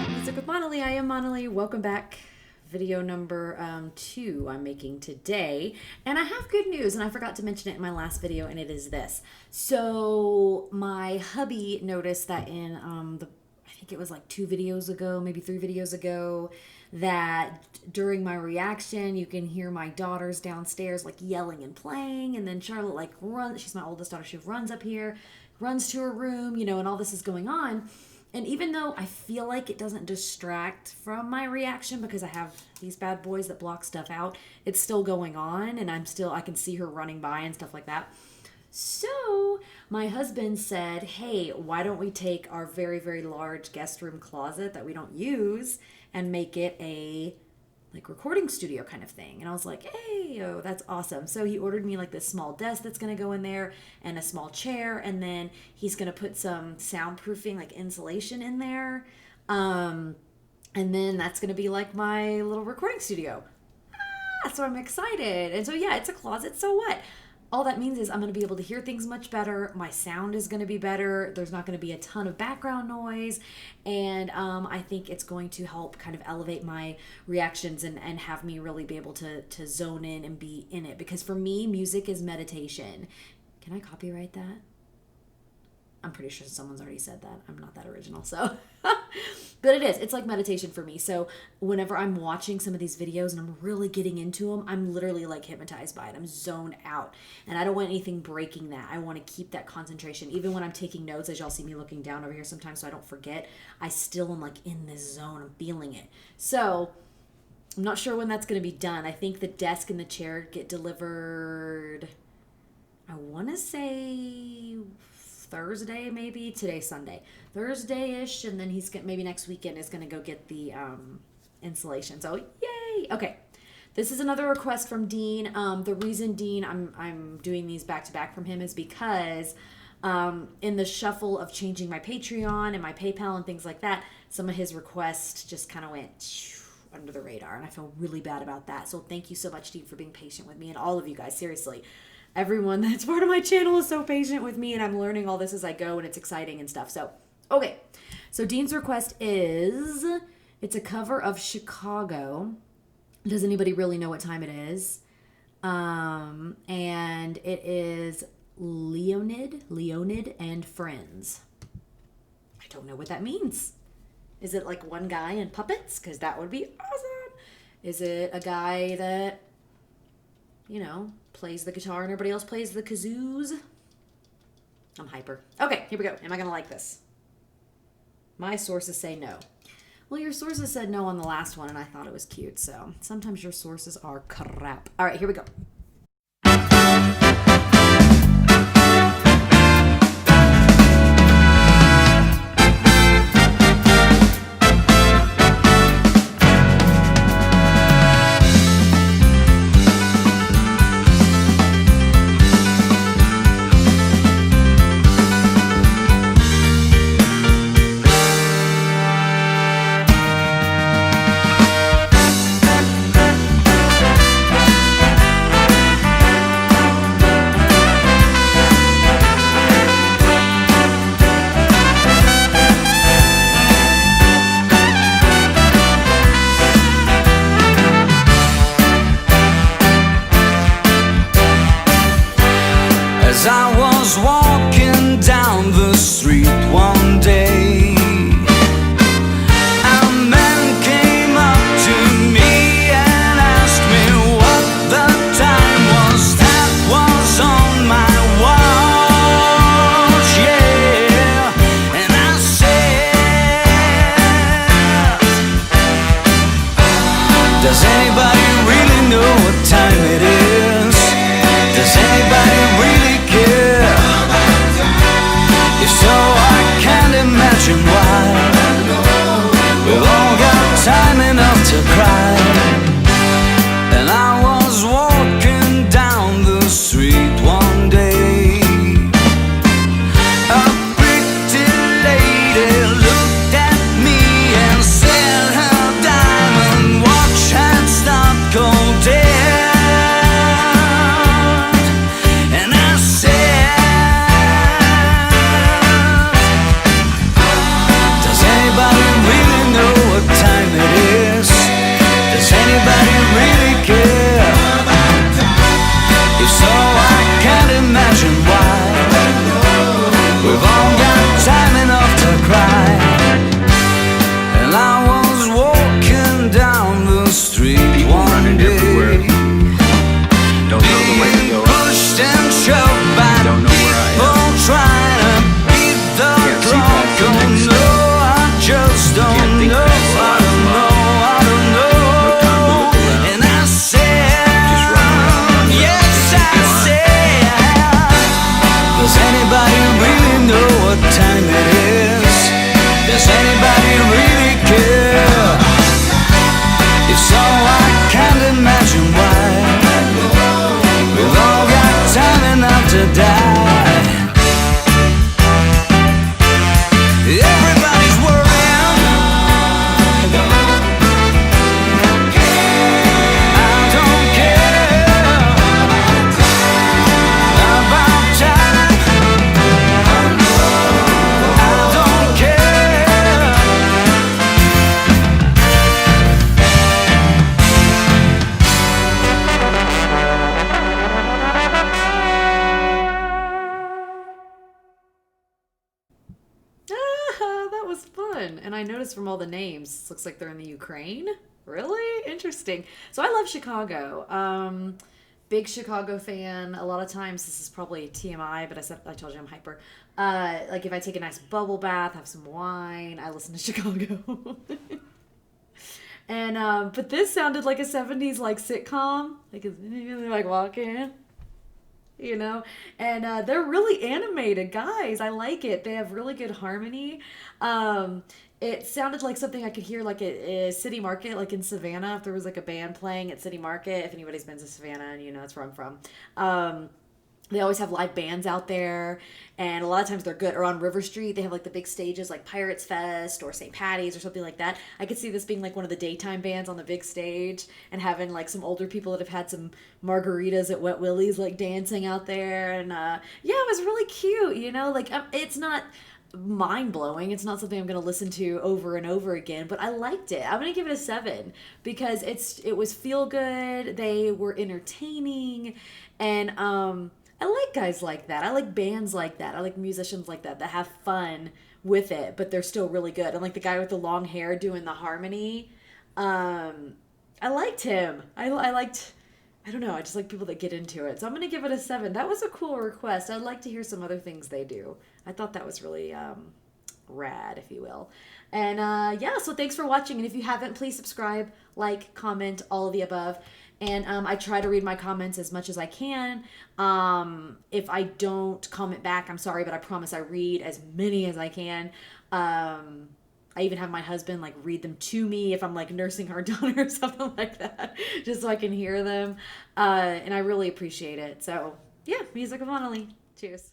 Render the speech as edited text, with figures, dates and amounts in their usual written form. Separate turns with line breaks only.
Music with Monali. I am Monali. Welcome back. Video number 2 I'm making today. And I have good news, and I forgot to mention it in my last video, and it is this. So my hubby noticed that in I think it was like 2 videos ago, maybe 3 videos ago, that during my reaction, you can hear my daughters downstairs like yelling and playing, and then Charlotte like runs. She's my oldest daughter. She runs up here, runs to her room, and all this is going on. And even though I feel like it doesn't distract from my reaction because I have these bad boys that block stuff out, it's still going on, and I can see her running by and stuff like that. So my husband said, hey, why don't we take our very, very large guest room closet that we don't use and make it a like recording studio kind of thing. And I was like, hey, oh, that's awesome. So he ordered me like this small desk that's going to go in there and a small chair. And then he's going to put some soundproofing, like insulation in there. And then that's going to be like my little recording studio. So I'm excited. And so, yeah, it's a closet. So what? All that means is I'm going to be able to hear things much better. My sound is going to be better. There's not going to be a ton of background noise. And I think it's going to help kind of elevate my reactions and have me really be able to zone in and be in it. Because for me, music is meditation. Can I copyright that? I'm pretty sure someone's already said that. I'm not that original, so. But it is. It's like meditation for me. So whenever I'm watching some of these videos and I'm really getting into them, I'm literally like hypnotized by it. I'm zoned out. And I don't want anything breaking that. I want to keep that concentration. Even when I'm taking notes, as y'all see me looking down over here sometimes so I don't forget, I still am like in this zone. I'm feeling it. So I'm not sure when that's going to be done. I think the desk and the chair get delivered, I want to say Thursday, maybe. Today's Sunday. Thursday-ish, and then maybe next weekend is going to go get the insulation. So, yay! Okay. This is another request from Dean. The reason, Dean, I'm doing these back-to-back from him is because in the shuffle of changing my Patreon and my PayPal and things like that, some of his requests just kind of went under the radar, and I feel really bad about that. So thank you so much, Dean, for being patient with me, and all of you guys, seriously. Everyone that's part of my channel is so patient with me, and I'm learning all this as I go, and it's exciting and stuff. So, okay. So Dean's request is, it's a cover of Chicago. Does anybody really know what time it is? And it is Leonid and Friends. I don't know what that means. Is it like one guy and puppets? Because that would be awesome. Is it a guy that, plays the guitar and everybody else plays the kazoos? I'm hyper. Okay, here we go. Am I going to like this? My sources say no. Well, your sources said no on the last one, and I thought it was cute, so sometimes your sources are crap. All right, here we go.
to die. Everybody's worrying. I don't care about time. I don't care.
That was fun. And I noticed from all the names, looks like they're in the Ukraine. Really? Interesting. So I love Chicago. Big Chicago fan. A lot of times, this is probably TMI, but I told you I'm hyper. Like if I take a nice bubble bath, have some wine, I listen to Chicago. And but this sounded like a 70s like sitcom. Like they're like walking, you know, and they're really animated guys. I like it. They have really good harmony. It sounded like something I could hear like at City Market, like in Savannah, if there was like a band playing at City Market. If anybody's been to Savannah, and you know that's where I'm from. They always have live bands out there, and a lot of times they're good. Or on River Street, they have like the big stages like Pirates Fest or St. Patty's or something like that. I could see this being like one of the daytime bands on the big stage, and having like some older people that have had some margaritas at Wet Willie's like dancing out there. And yeah, it was really cute, you know, like it's not mind-blowing. It's not something I'm going to listen to over and over again, but I liked it. I'm going to give it a 7 because it was feel good. They were entertaining, and I like guys like that. I like bands like that. I like musicians like that have fun with it, but they're still really good. And like the guy with the long hair doing the harmony, I liked him. I don't know, I just like people that get into it. So I'm going to give it a 7. That was a cool request. I'd like to hear some other things they do. I thought that was really rad, if you will. And yeah, so thanks for watching. And if you haven't, please subscribe, like, comment, all of the above. And I try to read my comments as much as I can. If I don't comment back, I'm sorry, but I promise I read as many as I can. I even have my husband like read them to me if I'm like nursing our daughter or something like that, just so I can hear them. And I really appreciate it. So yeah, Music of Annalie. Cheers.